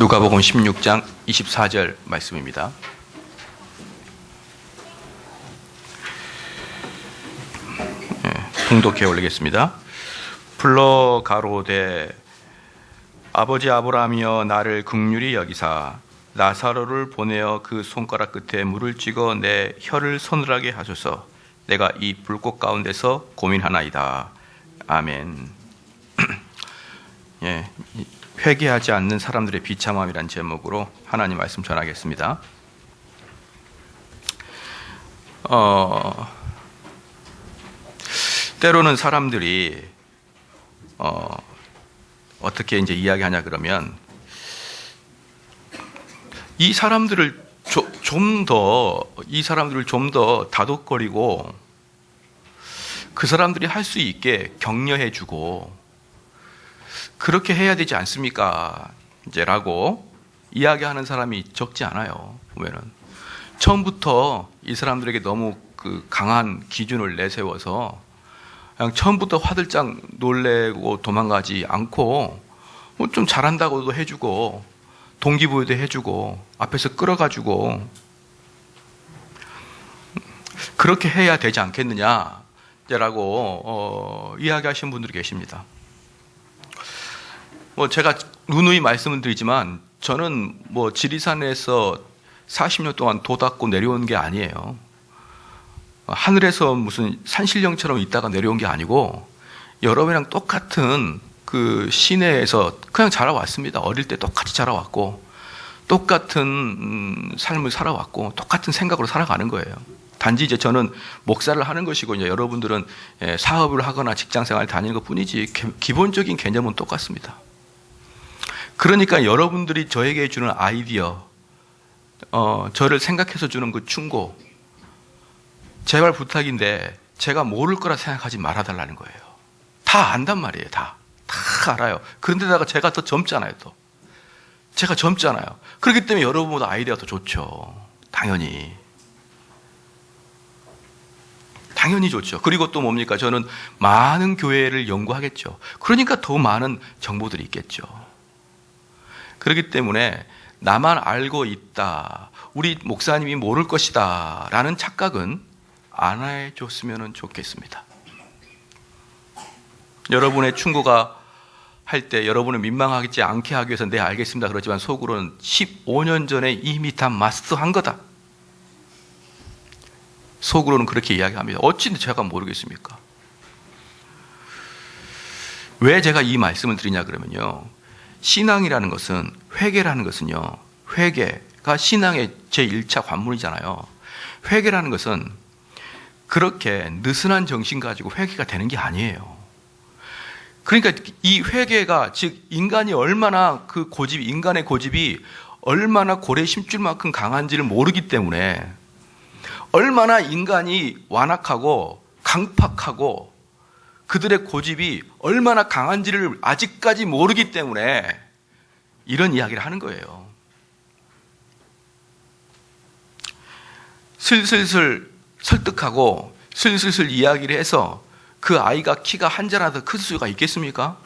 누가복음 16장 24절 말씀입니다. 봉독해 올리겠습니다. 불러 가로되 아버지 아브라함이여 나를 긍휼히 여기사 나사로를 보내어 그 손가락 끝에 물을 찍어 내 혀를 서늘하게 하소서. 내가 이 불꽃 가운데서 고민하나이다. 아멘. 예, 회개하지 않는 사람들의 비참함이란 제목으로 하나님 말씀 전하겠습니다. 때로는 사람들이 어떻게 이제 이야기하냐 그러면 이 사람들을 좀 더 다독거리고 그 사람들이 할 수 있게 격려해주고 그렇게 해야 되지 않습니까? 이제라고 이야기하는 사람이 적지 않아요. 보면은 처음부터 이 사람들에게 너무 그 강한 기준을 내세워서 그냥 처음부터 화들짝 놀래고 도망가지 않고 뭐 좀 잘한다고도 해주고 동기부여도 해주고 앞에서 끌어가지고 그렇게 해야 되지 않겠느냐라고 이야기하시는 분들이 계십니다. 제가 누누이 말씀을 드리지만 저는 지리산에서 40년 동안 도 닦고 내려온 게 아니에요. 하늘에서 무슨 산신령처럼 있다가 내려온 게 아니고 여러분이랑 똑같은 그 시내에서 그냥 자라왔습니다. 어릴 때 똑같이 자라왔고 똑같은 삶을 살아왔고 똑같은 생각으로 살아가는 거예요. 단지 이제 저는 목사를 하는 것이고 이제 여러분들은 사업을 하거나 직장생활을 다니는 것 뿐이지 기본적인 개념은 똑같습니다. 그러니까 여러분들이 저에게 주는 아이디어, 저를 생각해서 주는 그 충고, 제발 부탁인데 제가 모를 거라 생각하지 말아달라는 거예요. 다 안단 말이에요. 다 알아요. 그런데다가 제가 더 젊잖아요. 또 제가 젊잖아요. 그렇기 때문에 여러분보다 아이디어가 더 좋죠. 당연히 좋죠. 그리고 또 뭡니까? 저는 많은 교회를 연구하겠죠. 그러니까 더 많은 정보들이 있겠죠. 그렇기 때문에 나만 알고 있다, 우리 목사님이 모를 것이다 라는 착각은 안 해줬으면 좋겠습니다. 여러분의 충고가 할 때 여러분을 민망하지 않게 하기 위해서 네 알겠습니다 그렇지만 속으로는 15년 전에 이미 다 마스터한 거다. 속으로는 그렇게 이야기합니다. 어찌 제가 모르겠습니까? 왜 제가 이 말씀을 드리냐 그러면요, 신앙이라는 것은, 회개라는 것은요, 회개가 신앙의 제1차 관문이잖아요. 회개라는 것은 그렇게 느슨한 정신 가지고 회개가 되는 게 아니에요. 그러니까 이 회개가, 즉 인간이 얼마나 인간의 고집이 얼마나 고래 심줄만큼 강한지를 모르기 때문에, 얼마나 인간이 완악하고 강팍하고 그들의 고집이 얼마나 강한지를 아직까지 모르기 때문에 이런 이야기를 하는 거예요. 슬슬슬 설득하고 슬슬슬 이야기를 해서 그 아이가 키가 한 자나 더 클 수가 있겠습니까?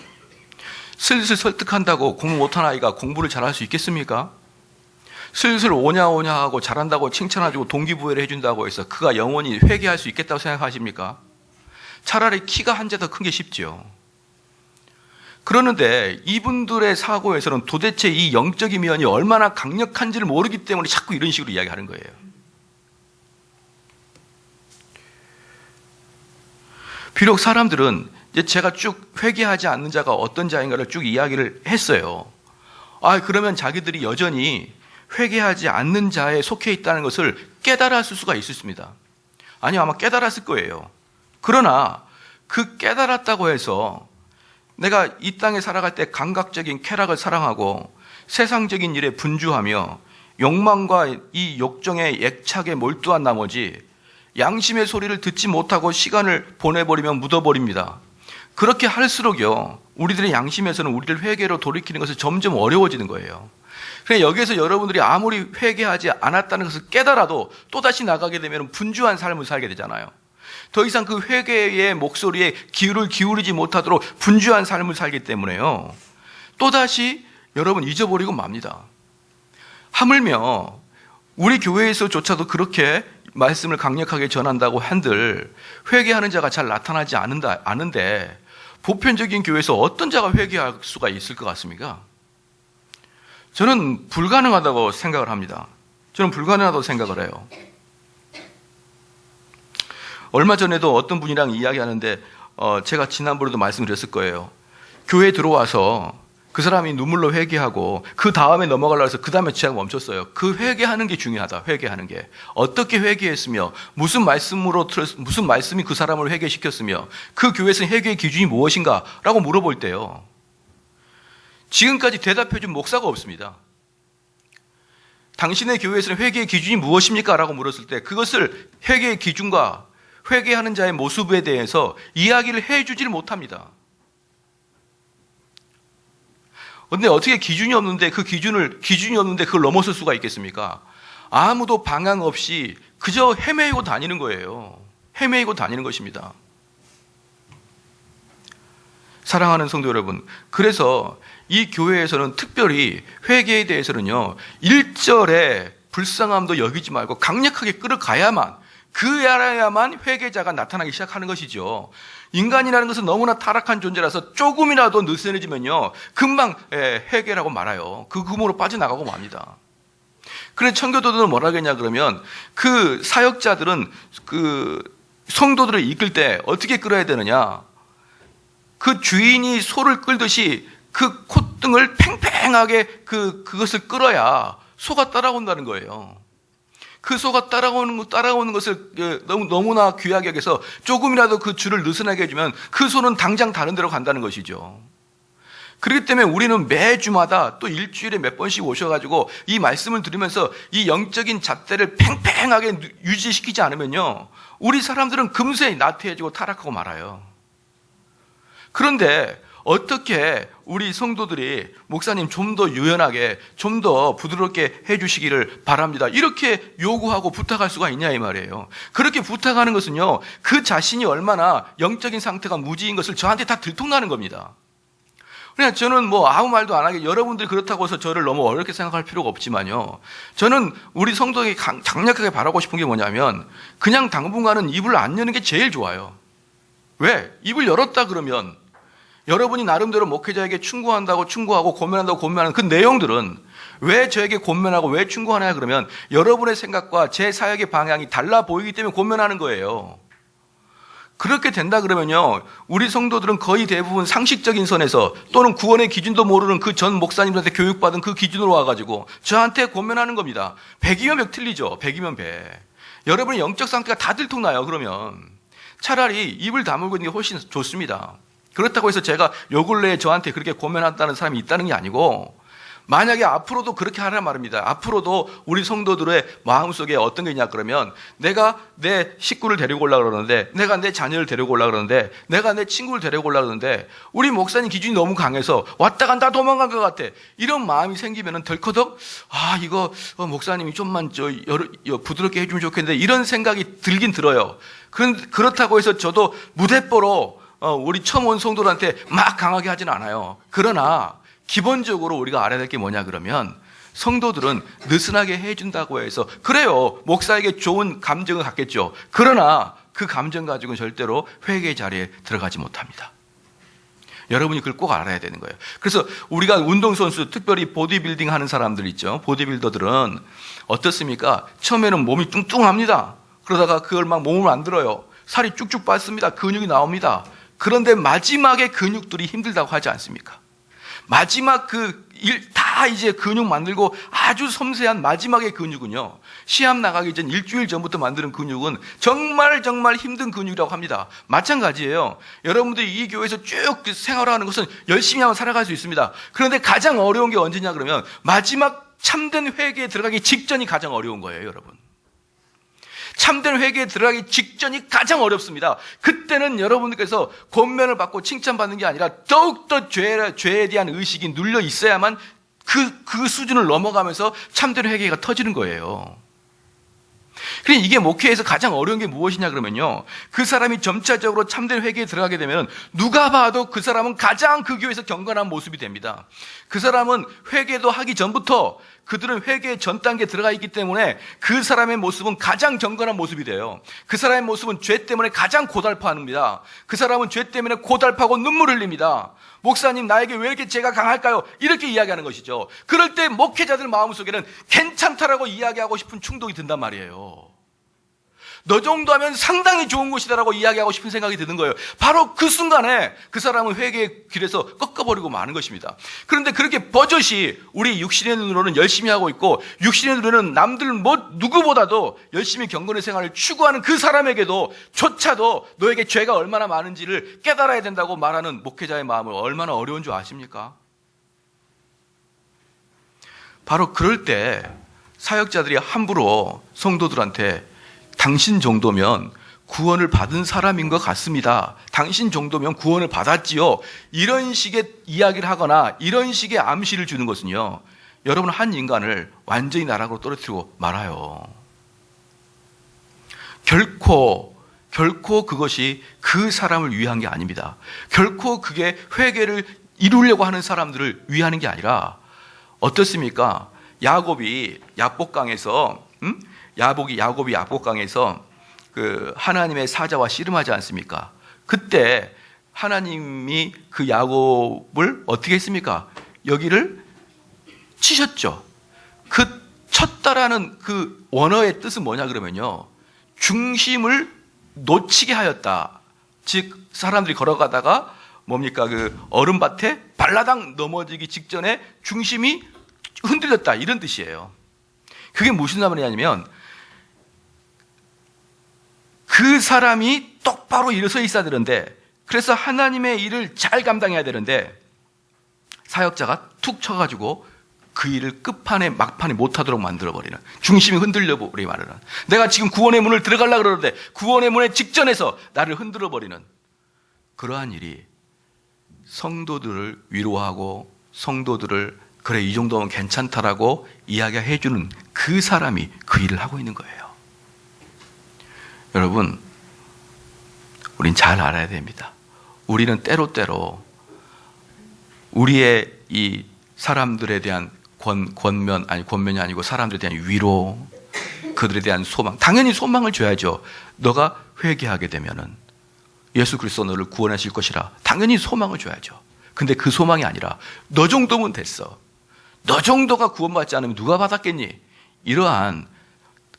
슬슬 설득한다고 공부 못한 아이가 공부를 잘할 수 있겠습니까? 슬슬 오냐 하고 잘한다고 칭찬해주고 동기부여를 해준다고 해서 그가 영원히 회개할 수 있겠다고 생각하십니까? 차라리 키가 한 자 더 큰 게 쉽죠. 그러는데 이분들의 사고에서는 도대체 이 영적인 면이 얼마나 강력한지를 모르기 때문에 자꾸 이런 식으로 이야기하는 거예요. 비록 사람들은 이제 제가 쭉 회개하지 않는 자가 어떤 자인가를 쭉 이야기를 했어요. 그러면 자기들이 여전히 회개하지 않는 자에 속해 있다는 것을 깨달았을 수가 있습니다. 아니요, 아마 깨달았을 거예요. 그러나 그 깨달았다고 해서 내가 이 땅에 살아갈 때 감각적인 쾌락을 사랑하고 세상적인 일에 분주하며 욕망과 이 욕정에 애착에 몰두한 나머지 양심의 소리를 듣지 못하고 시간을 보내버리면 묻어버립니다. 그렇게 할수록요, 우리들의 양심에서는 우리를 회개로 돌이키는 것이 점점 어려워지는 거예요. 그래, 여기에서 여러분들이 아무리 회개하지 않았다는 것을 깨달아도 또다시 나가게 되면 분주한 삶을 살게 되잖아요. 더 이상 그 회개의 목소리에 귀를 기울이지 못하도록 분주한 삶을 살기 때문에요, 또다시 여러분 잊어버리고 맙니다. 하물며 우리 교회에서조차도 그렇게 말씀을 강력하게 전한다고 한들 회개하는 자가 잘 나타나지 않은데 보편적인 교회에서 어떤 자가 회개할 수가 있을 것 같습니까? 저는 불가능하다고 생각을 합니다. 저는 불가능하다고 생각을 해요. 얼마 전에도 어떤 분이랑 이야기하는데 제가 지난번에도 말씀드렸을 거예요. 교회에 들어와서 그 사람이 눈물로 회개하고 그 다음에 넘어가려고 해서 그 다음에 제가 멈췄어요. 그 회개하는 게 중요하다. 회개하는 게. 어떻게 회개했으며 무슨 말씀이 그 사람을 회개시켰으며 그 교회에서 회개의 기준이 무엇인가 라고 물어볼 때요. 지금까지 대답해 준 목사가 없습니다. 당신의 교회에서는 회개의 기준이 무엇입니까? 라고 물었을 때 그것을 회개의 기준과 회개하는 자의 모습에 대해서 이야기를 해주질 못합니다. 그런데 어떻게 기준이 없는데 그걸 넘어설 수가 있겠습니까? 아무도 방향 없이 그저 헤매이고 다니는 거예요. 헤매이고 다니는 것입니다. 사랑하는 성도 여러분, 그래서 이 교회에서는 특별히 회개에 대해서는요, 일절의 불쌍함도 여기지 말고 강력하게 끌어가야만, 그래야만 회개자가 나타나기 시작하는 것이죠. 인간이라는 것은 너무나 타락한 존재라서 조금이라도 느슨해지면요, 금방 회개라고 말아요. 그 구멍으로 빠져나가고 맙니다. 그래서 청교도들은 뭐라 하겠냐 그러면 그 사역자들은 그 성도들을 이끌 때 어떻게 끌어야 되느냐, 그 주인이 소를 끌듯이 그 콧등을 팽팽하게 그것을 끌어야 소가 따라온다는 거예요. 그 소가 따라오는 것을 너무나 귀하게 여겨서 조금이라도 그 줄을 느슨하게 해주면 그 소는 당장 다른 데로 간다는 것이죠. 그렇기 때문에 우리는 매주마다 또 일주일에 몇 번씩 오셔가지고 이 말씀을 들으면서 이 영적인 잣대를 팽팽하게 유지시키지 않으면요, 우리 사람들은 금세 나태해지고 타락하고 말아요. 그런데 어떻게 우리 성도들이 목사님 좀 더 유연하게, 좀 더 부드럽게 해주시기를 바랍니다, 이렇게 요구하고 부탁할 수가 있냐 이 말이에요. 그렇게 부탁하는 것은요, 그 자신이 얼마나 영적인 상태가 무지인 것을 저한테 다 들통나는 겁니다. 그냥 저는 아무 말도 안 하게, 여러분들이 그렇다고 해서 저를 너무 어렵게 생각할 필요가 없지만요, 저는 우리 성도에게 강력하게 바라고 싶은 게 뭐냐면 그냥 당분간은 입을 안 여는 게 제일 좋아요. 왜? 입을 열었다 그러면 여러분이 나름대로 목회자에게 충고하고 권면하는 그 내용들은 왜 저에게 권면하고 왜 충고하냐 그러면 여러분의 생각과 제 사역의 방향이 달라 보이기 때문에 권면하는 거예요. 그렇게 된다 그러면요, 우리 성도들은 거의 대부분 상식적인 선에서 또는 구원의 기준도 모르는 그 전 목사님들한테 교육받은 그 기준으로 와가지고 저한테 권면하는 겁니다. 100이면 100 틀리죠. 100이면 100. 여러분의 영적 상태가 다 들통나요. 그러면 차라리 입을 다물고 있는 게 훨씬 좋습니다. 그렇다고 해서 제가 요 근래에 저한테 그렇게 권면한다는 사람이 있다는 게 아니고, 만약에 앞으로도 그렇게 하란 말입니다. 앞으로도 우리 성도들의 마음속에 어떤 게 있냐 그러면 내가 내 식구를 데리고 오려고 그러는데, 내가 내 자녀를 데리고 오려고 그러는데, 내가 내 친구를 데리고 오려고 그러는데 우리 목사님 기준이 너무 강해서 왔다 갔다 도망간 것 같아, 이런 마음이 생기면은 덜커덕 이거 목사님이 좀만 부드럽게 해주면 좋겠는데, 이런 생각이 들긴 들어요. 그렇다고 해서 저도 무대뽀로 우리 처음 온 성도들한테 막 강하게 하진 않아요. 그러나 기본적으로 우리가 알아야 될 게 뭐냐 그러면, 성도들은 느슨하게 해준다고 해서 그래요, 목사에게 좋은 감정을 갖겠죠. 그러나 그 감정 가지고는 절대로 회개의 자리에 들어가지 못합니다. 여러분이 그걸 꼭 알아야 되는 거예요. 그래서 우리가 운동선수, 특별히 보디빌딩 하는 사람들 있죠. 보디빌더들은 어떻습니까? 처음에는 몸이 뚱뚱합니다. 그러다가 그걸 막 몸을 만들어요. 살이 쭉쭉 빠집니다. 근육이 나옵니다. 그런데 마지막에 근육들이 힘들다고 하지 않습니까? 마지막 다 이제 근육 만들고 아주 섬세한 마지막의 근육은요, 시합 나가기 전 일주일 전부터 만드는 근육은 정말 힘든 근육이라고 합니다. 마찬가지예요. 여러분들이 이 교회에서 쭉 생활하는 것은 열심히 하면 살아갈 수 있습니다. 그런데 가장 어려운 게 언제냐 그러면 마지막 참된 회개에 들어가기 직전이 가장 어려운 거예요, 여러분. 참된 회개에 들어가기 직전이 가장 어렵습니다. 그때는 여러분들께서 권면을 받고 칭찬받는 게 아니라 더욱더 죄에 대한 의식이 눌려 있어야만 그 수준을 넘어가면서 참된 회개가 터지는 거예요. 그러니까 이게 목회에서 가장 어려운 게 무엇이냐 그러면요, 그 사람이 점차적으로 참된 회개에 들어가게 되면 누가 봐도 그 사람은 가장 그 교회에서 경건한 모습이 됩니다. 그 사람은 회개도 하기 전부터 그들은 회개의 전 단계에 들어가 있기 때문에 그 사람의 모습은 가장 경건한 모습이 돼요. 그 사람의 모습은 죄 때문에 가장 고달파합니다. 그 사람은 죄 때문에 고달파고 눈물 흘립니다. 목사님, 나에게 왜 이렇게 죄가 강할까요? 이렇게 이야기하는 것이죠. 그럴 때 목회자들 마음속에는 괜찮다라고 이야기하고 싶은 충동이 든단 말이에요. 너 정도 하면 상당히 좋은 것이다라고 이야기하고 싶은 생각이 드는 거예요. 바로 그 순간에 그 사람은 회개의 길에서 꺾어버리고 마는 것입니다. 그런데 그렇게 버젓이 우리 육신의 눈으로는 열심히 하고 있고, 육신의 눈으로는 남들 누구보다도 열심히 경건의 생활을 추구하는 그 사람에게도 조차도 너에게 죄가 얼마나 많은지를 깨달아야 된다고 말하는 목회자의 마음은 얼마나 어려운 줄 아십니까? 바로 그럴 때 사역자들이 함부로 성도들한테 당신 정도면 구원을 받은 사람인 것 같습니다. 당신 정도면 구원을 받았지요. 이런 식의 이야기를 하거나 이런 식의 암시를 주는 것은요, 여러분, 한 인간을 완전히 나락으로 떨어뜨리고 말아요. 결코 그것이 그 사람을 위한 게 아닙니다. 결코 그게 회개를 이루려고 하는 사람들을 위하는 게 아니라, 어떻습니까? 야곱이 야복강에서 야곱이 야복강에서 그 하나님의 사자와 씨름하지 않습니까? 그때 하나님이 그 야곱을 어떻게 했습니까? 여기를 치셨죠. 그 쳤다라는 그 원어의 뜻은 뭐냐 그러면요, 중심을 놓치게 하였다. 즉 사람들이 걸어가다가 뭡니까, 그 얼음밭에 발라당 넘어지기 직전에 중심이 흔들렸다, 이런 뜻이에요. 그게 무슨 말이냐면, 그 사람이 똑바로 일어서 있어야 되는데, 그래서 하나님의 일을 잘 감당해야 되는데, 사역자가 툭 쳐가지고 그 일을 끝판에 막판에 못하도록 만들어버리는, 중심이 흔들려버리기 마련은, 내가 지금 구원의 문을 들어가려고 그러는데 구원의 문의 직전에서 나를 흔들어버리는 그러한 일이, 성도들을 위로하고 성도들을 그래 이 정도면 괜찮다라고 이야기해주는 그 사람이 그 일을 하고 있는 거예요. 여러분, 우린 잘 알아야 됩니다. 우리는 때로때로 우리의 이 사람들에 대한 권면이 아니고 사람들에 대한 위로, 그들에 대한 소망, 당연히 소망을 줘야죠. 너가 회개하게 되면은 예수 그리스도 너를 구원하실 것이라 당연히 소망을 줘야죠. 근데 그 소망이 아니라 너 정도면 됐어, 너 정도가 구원받지 않으면 누가 받았겠니? 이러한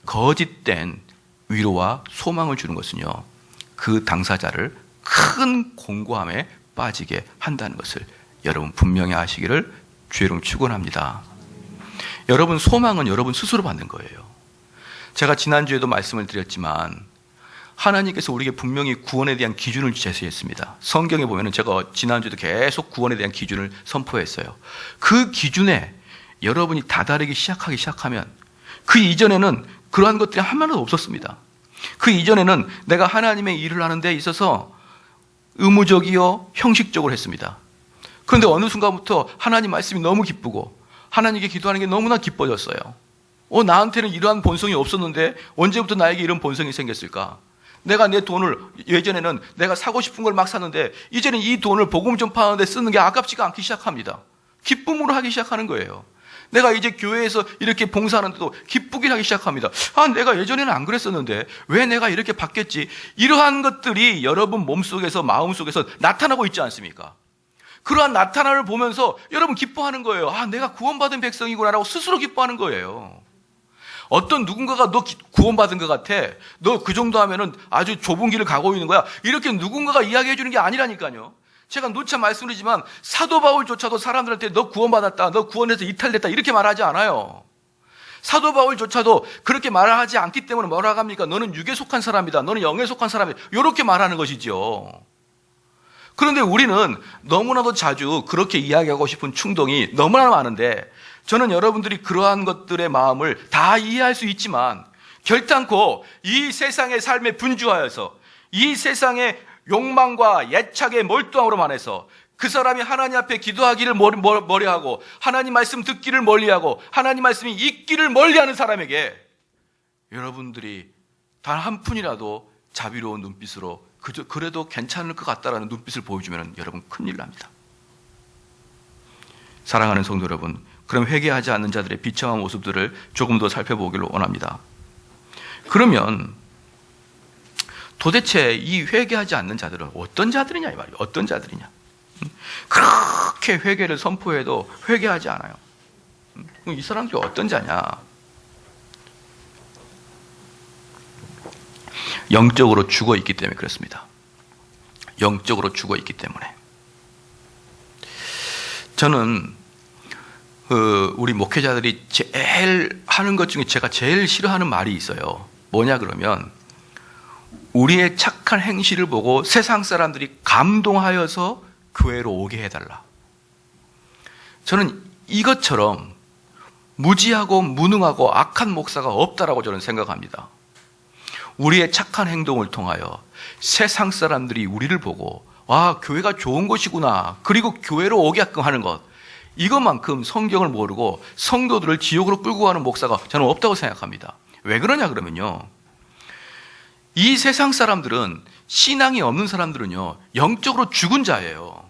거짓된 위로와 소망을 주는 것은요, 그 당사자를 큰 공고함에 빠지게 한다는 것을 여러분 분명히 아시기를 주의 이름으로 축원합니다. 여러분, 소망은 여러분 스스로 받는 거예요. 제가 지난주에도 말씀을 드렸지만 하나님께서 우리에게 분명히 구원에 대한 기준을 제시했습니다. 성경에 보면, 제가 지난주에도 계속 구원에 대한 기준을 선포했어요. 그 기준에 여러분이 다다르기 시작하면, 그 이전에는 그러한 것들이 하나도 없었습니다. 그 이전에는 내가 하나님의 일을 하는 데 있어서 의무적이요 형식적으로 했습니다. 그런데 어느 순간부터 하나님 말씀이 너무 기쁘고 하나님께 기도하는 게 너무나 기뻐졌어요. 나한테는 이러한 본성이 없었는데 언제부터 나에게 이런 본성이 생겼을까? 내가 내 돈을, 예전에는 내가 사고 싶은 걸 막 샀는데 이제는 이 돈을 복음 전파하는 데 쓰는 게 아깝지가 않기 시작합니다. 기쁨으로 하기 시작하는 거예요. 내가 이제 교회에서 이렇게 봉사하는데도 기쁘게 하기 시작합니다. 내가 예전에는 안 그랬었는데 왜 내가 이렇게 바뀌었지? 이러한 것들이 여러분 몸속에서, 마음속에서 나타나고 있지 않습니까? 그러한 나타남을 보면서 여러분 기뻐하는 거예요. 내가 구원받은 백성이구나라고 스스로 기뻐하는 거예요. 어떤 누군가가 너 구원받은 것 같아, 너 그 정도 하면은 아주 좁은 길을 가고 있는 거야, 이렇게 누군가가 이야기해 주는 게 아니라니까요. 제가 누차 말씀드리지만 사도 바울조차도 사람들한테 너 구원받았다, 너 구원해서 이탈됐다 이렇게 말하지 않아요. 사도 바울조차도 그렇게 말하지 않기 때문에 뭐라고 합니까? 너는 육에 속한 사람이다, 너는 영에 속한 사람이다, 이렇게 말하는 것이죠. 그런데 우리는 너무나도 자주 그렇게 이야기하고 싶은 충동이 너무나 많은데, 저는 여러분들이 그러한 것들의 마음을 다 이해할 수 있지만 결단코 이 세상의 삶에 분주하여서 이 세상의 욕망과 애착의 몰두함으로만 해서 그 사람이 하나님 앞에 기도하기를 멀리하고 하나님 말씀 듣기를 멀리하고 하나님 말씀이 있기를 멀리하는 사람에게 여러분들이 단 한 푼이라도 자비로운 눈빛으로 그래도 괜찮을 것 같다라는 눈빛을 보여주면 여러분 큰일 납니다. 사랑하는 성도 여러분, 그럼 회개하지 않는 자들의 비참한 모습들을 조금 더 살펴보기를 원합니다. 그러면 도대체 이 회개하지 않는 자들은 어떤 자들이냐 이 말이에요. 어떤 자들이냐. 그렇게 회개를 선포해도 회개하지 않아요. 그럼 이 사람들이 어떤 자냐. 영적으로 죽어 있기 때문에 그렇습니다. 영적으로 죽어 있기 때문에. 저는 우리 목회자들이 제일 하는 것 중에 제가 제일 싫어하는 말이 있어요. 뭐냐 그러면 우리의 착한 행실을 보고 세상 사람들이 감동하여서 교회로 오게 해달라. 저는 이것처럼 무지하고 무능하고 악한 목사가 없다라고 저는 생각합니다. 우리의 착한 행동을 통하여 세상 사람들이 우리를 보고 교회가 좋은 곳이구나, 그리고 교회로 오게끔 하는 것, 이것만큼 성경을 모르고 성도들을 지옥으로 끌고 가는 목사가 저는 없다고 생각합니다. 왜 그러냐 그러면요, 이 세상 사람들은, 신앙이 없는 사람들은요, 영적으로 죽은 자예요.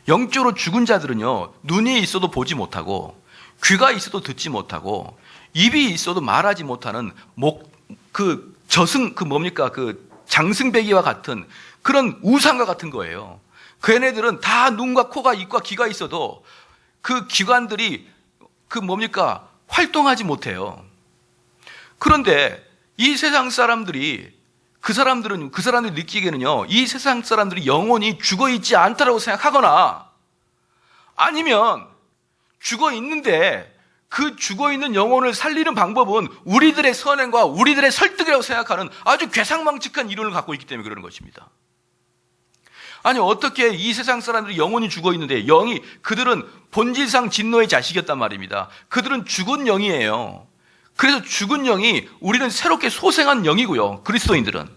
영적으로 죽은 자들은요, 눈이 있어도 보지 못하고 귀가 있어도 듣지 못하고 입이 있어도 말하지 못하는 장승배기와 같은 그런 우상과 같은 거예요. 그 얘네들은 다 눈과 코가 입과 귀가 있어도 그 기관들이 활동하지 못해요. 그런데 이 세상 사람들이, 그 사람들이 느끼기에는요, 이 세상 사람들이 영혼이 죽어 있지 않다라고 생각하거나, 아니면 죽어 있는데 그 죽어 있는 영혼을 살리는 방법은 우리들의 선행과 우리들의 설득이라고 생각하는 아주 괴상망측한 이론을 갖고 있기 때문에 그러는 것입니다. 아니, 어떻게 이 세상 사람들이 영혼이 죽어 있는데, 그들은 본질상 진노의 자식이었단 말입니다. 그들은 죽은 영이에요. 그래서 죽은 영이, 우리는 새롭게 소생한 영이고요, 그리스도인들은.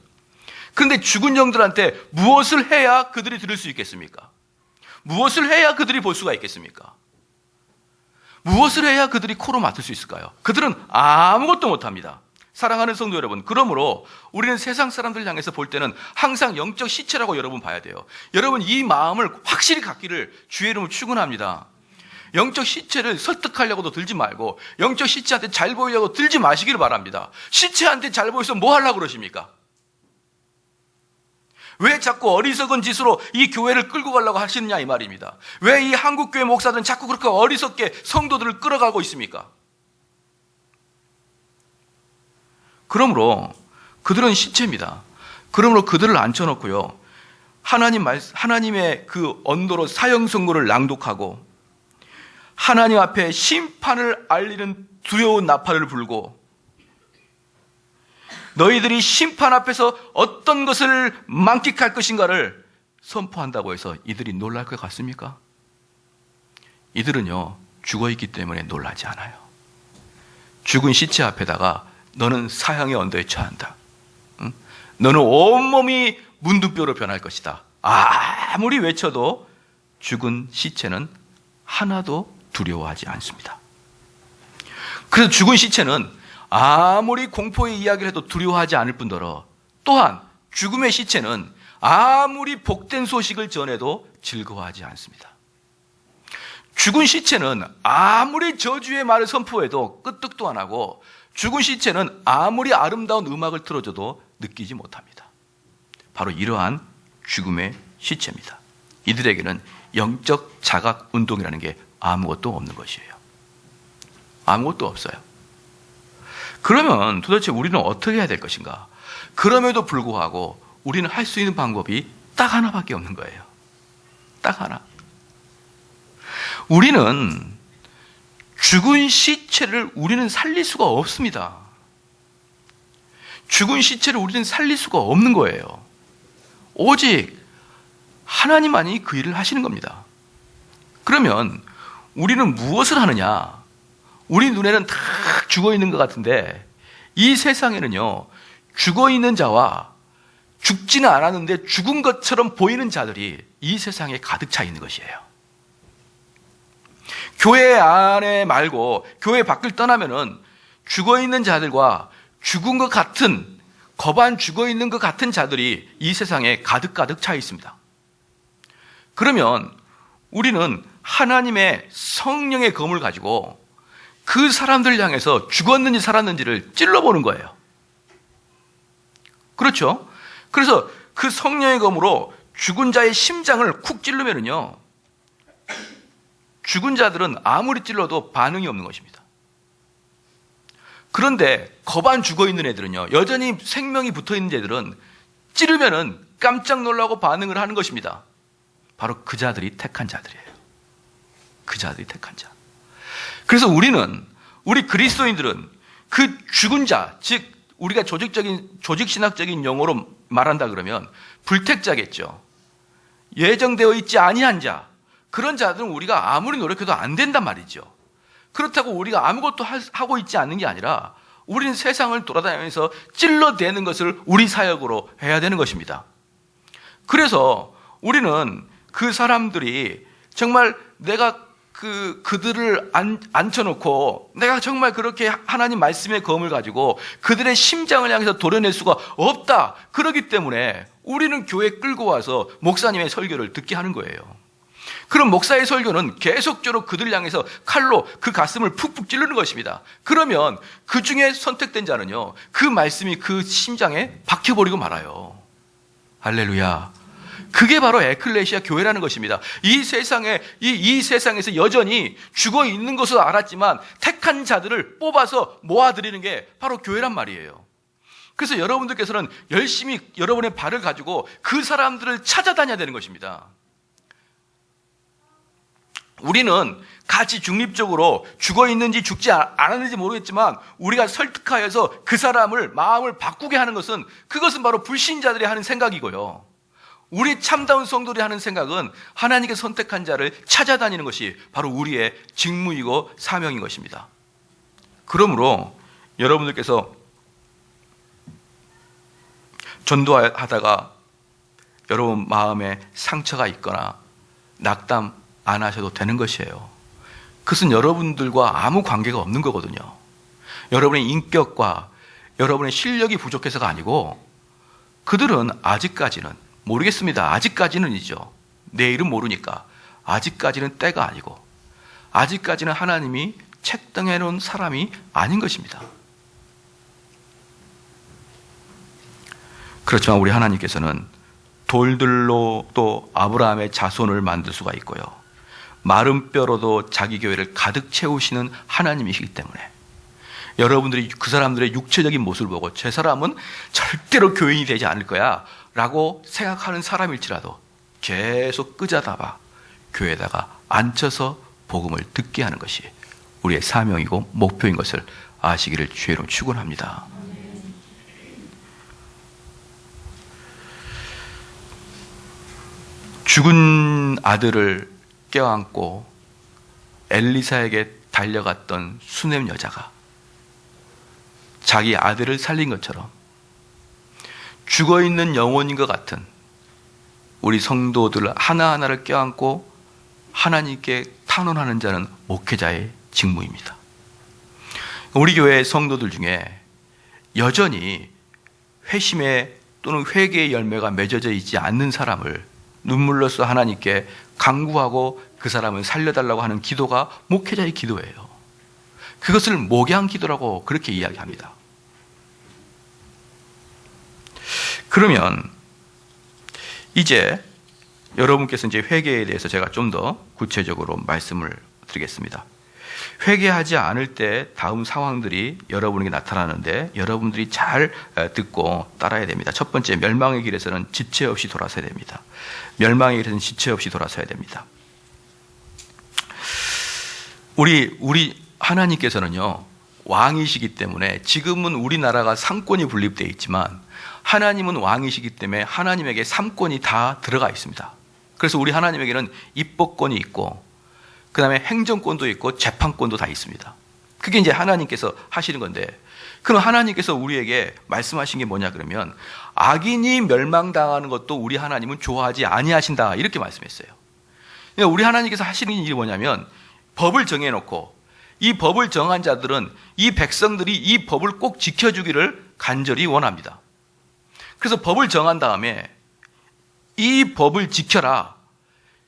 그런데 죽은 영들한테 무엇을 해야 그들이 들을 수 있겠습니까? 무엇을 해야 그들이 볼 수가 있겠습니까? 무엇을 해야 그들이 코로 맡을 수 있을까요? 그들은 아무것도 못합니다. 사랑하는 성도 여러분, 그러므로 우리는 세상 사람들 향해서 볼 때는 항상 영적 시체라고 여러분 봐야 돼요. 여러분, 이 마음을 확실히 갖기를 주의 이름으로 축원합니다. 영적 시체를 설득하려고도 들지 말고, 영적 시체한테 잘 보이려고 들지 마시기를 바랍니다. 시체한테 잘 보여서 뭐 하려고 그러십니까? 왜 자꾸 어리석은 짓으로 이 교회를 끌고 가려고 하시느냐 이 말입니다. 왜 이 한국교회 목사들은 자꾸 그렇게 어리석게 성도들을 끌어가고 있습니까? 그러므로 그들은 시체입니다. 그러므로 그들을 앉혀놓고요, 하나님의 그 언도로 사형선고를 낭독하고 하나님 앞에 심판을 알리는 두려운 나팔을 불고, 너희들이 심판 앞에서 어떤 것을 만끽할 것인가를 선포한다고 해서 이들이 놀랄 것 같습니까? 이들은요, 죽어있기 때문에 놀라지 않아요. 죽은 시체 앞에다가 너는 사형의 언도에 처한다, 응? 너는 온몸이 문둥뼈로 변할 것이다, 아무리 외쳐도 죽은 시체는 하나도 두려워하지 않습니다. 그래서 죽은 시체는 아무리 공포의 이야기를 해도 두려워하지 않을 뿐더러, 또한 죽음의 시체는 아무리 복된 소식을 전해도 즐거워하지 않습니다. 죽은 시체는 아무리 저주의 말을 선포해도 끄떡도 안 하고, 죽은 시체는 아무리 아름다운 음악을 틀어줘도 느끼지 못합니다. 바로 이러한 죽음의 시체입니다. 이들에게는 영적 자각 운동이라는 게 아무것도 없는 것이에요. 아무것도 없어요. 그러면 도대체 우리는 어떻게 해야 될 것인가? 그럼에도 불구하고 우리는 할 수 있는 방법이 딱 하나밖에 없는 거예요. 딱 하나. 우리는 죽은 시체를 우리는 살릴 수가 없습니다. 죽은 시체를 우리는 살릴 수가 없는 거예요. 오직 하나님만이 그 일을 하시는 겁니다. 그러면 우리는 무엇을 하느냐? 우리 눈에는 다 죽어 있는 것 같은데, 이 세상에는요, 죽어 있는 자와 죽지는 않았는데 죽은 것처럼 보이는 자들이 이 세상에 가득 차 있는 것이에요. 교회 안에 말고 교회 밖을 떠나면은 죽어 있는 자들과 죽은 것 같은, 거반 죽어 있는 것 같은 자들이 이 세상에 가득가득 차 있습니다. 그러면 우리는 하나님의 성령의 검을 가지고 그 사람들 향해서 죽었는지 살았는지를 찔러보는 거예요. 그렇죠? 그래서 그 성령의 검으로 죽은 자의 심장을 쿡 찌르면요, 죽은 자들은 아무리 찔러도 반응이 없는 것입니다. 그런데 거반 죽어 있는 애들은요, 여전히 생명이 붙어 있는 애들은 찌르면은 깜짝 놀라고 반응을 하는 것입니다. 바로 그 자들이 택한 자들이에요. 그 자들이 택한 자. 그래서 우리 그리스도인들은 그 죽은 자, 즉 우리가 조직신학적인 용어로 말한다 그러면 불택자겠죠. 예정되어 있지 아니한 자, 그런 자들은 우리가 아무리 노력해도 안 된단 말이죠. 그렇다고 우리가 아무것도 하고 있지 않는 게 아니라 우리는 세상을 돌아다니면서 찔러대는 것을 우리 사역으로 해야 되는 것입니다. 그래서 우리는 그 사람들이 정말 내가 그들을 앉혀놓고 내가 정말 그렇게 하나님 말씀의 검을 가지고 그들의 심장을 향해서 도려낼 수가 없다. 그렇기 때문에 우리는 교회에 끌고 와서 목사님의 설교를 듣게 하는 거예요. 그럼 목사의 설교는 계속적으로 그들 향해서 칼로 그 가슴을 푹푹 찌르는 것입니다. 그러면 그 중에 선택된 자는요, 그 말씀이 그 심장에 박혀버리고 말아요. 할렐루야. 그게 바로 에클레시아 교회라는 것입니다. 이 세상에서 여전히 죽어 있는 것을 알았지만 택한 자들을 뽑아서 모아드리는 게 바로 교회란 말이에요. 그래서 여러분들께서는 열심히 여러분의 발을 가지고 그 사람들을 찾아다녀야 되는 것입니다. 우리는 같이 중립적으로 죽어 있는지 죽지 않았는지 모르겠지만 우리가 설득하여서 그 사람을 마음을 바꾸게 하는 그것은 바로 불신자들이 하는 생각이고요. 우리 참다운 성도들이 하는 생각은 하나님께 선택한 자를 찾아다니는 것이 바로 우리의 직무이고 사명인 것입니다. 그러므로 여러분들께서 전도하다가 여러분 마음에 상처가 있거나 낙담 안 하셔도 되는 것이에요. 그것은 여러분들과 아무 관계가 없는 거거든요. 여러분의 인격과 여러분의 실력이 부족해서가 아니고 그들은 아직까지는 모르겠습니다. 아직까지는이죠. 내일은 모르니까. 아직까지는 때가 아니고 아직까지는 하나님이 책정해 놓은 사람이 아닌 것입니다. 그렇지만 우리 하나님께서는 돌들로 또 아브라함의 자손을 만들 수가 있고요. 마른 뼈로도 자기 교회를 가득 채우시는 하나님이시기 때문에 여러분들이 그 사람들의 육체적인 모습을 보고 저 사람은 절대로 교인이 되지 않을 거야 라고 생각하는 사람일지라도 계속 끄자다봐 교회에다가 앉혀서 복음을 듣게 하는 것이 우리의 사명이고 목표인 것을 아시기를 주의 이름으로 축원합니다. 죽은 아들을 껴안고 엘리사에게 달려갔던 수넴 여자가 자기 아들을 살린 것처럼 죽어있는 영혼인 것 같은 우리 성도들 하나하나를 껴안고 하나님께 탄원하는 자는 목회자의 직무입니다. 우리 교회 성도들 중에 여전히 회심의 또는 회개의 열매가 맺어져 있지 않는 사람을 눈물로써 하나님께 간구하고 그 사람을 살려달라고 하는 기도가 목회자의 기도예요. 그것을 목양 기도라고 그렇게 이야기합니다. 그러면 이제 여러분께서 이제 회개에 대해서 제가 좀 더 구체적으로 말씀을 드리겠습니다. 회개하지 않을 때 다음 상황들이 여러분에게 나타나는데 여러분들이 잘 듣고 따라야 됩니다. 첫 번째, 멸망의 길에서는 지체 없이 돌아서야 됩니다. 멸망의 길에서는 지체 없이 돌아서야 됩니다. 우리 하나님께서는요, 왕이시기 때문에 지금은 우리나라가 상권이 분립되어 있지만 하나님은 왕이시기 때문에 하나님에게 3권이 다 들어가 있습니다. 그래서 우리 하나님에게는 입법권이 있고 그 다음에 행정권도 있고 재판권도 다 있습니다. 그게 이제 하나님께서 하시는 건데, 그럼 하나님께서 우리에게 말씀하신 게 뭐냐 그러면 악인이 멸망당하는 것도 우리 하나님은 좋아하지 아니하신다 이렇게 말씀했어요. 우리 하나님께서 하시는 일이 뭐냐면 법을 정해놓고 이 법을 정한 자들은 이 백성들이 이 법을 꼭 지켜주기를 간절히 원합니다. 그래서 법을 정한 다음에 이 법을 지켜라.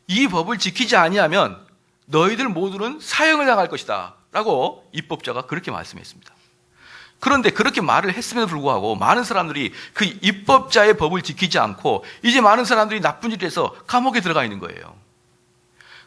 이 법을 지키지 아니하면 너희들 모두는 사형을 당할 것이다 라고 입법자가 그렇게 말씀했습니다. 그런데 그렇게 말을 했음에도 불구하고 많은 사람들이 그 입법자의 법을 지키지 않고 이제 많은 사람들이 나쁜 일을 해서 감옥에 들어가 있는 거예요.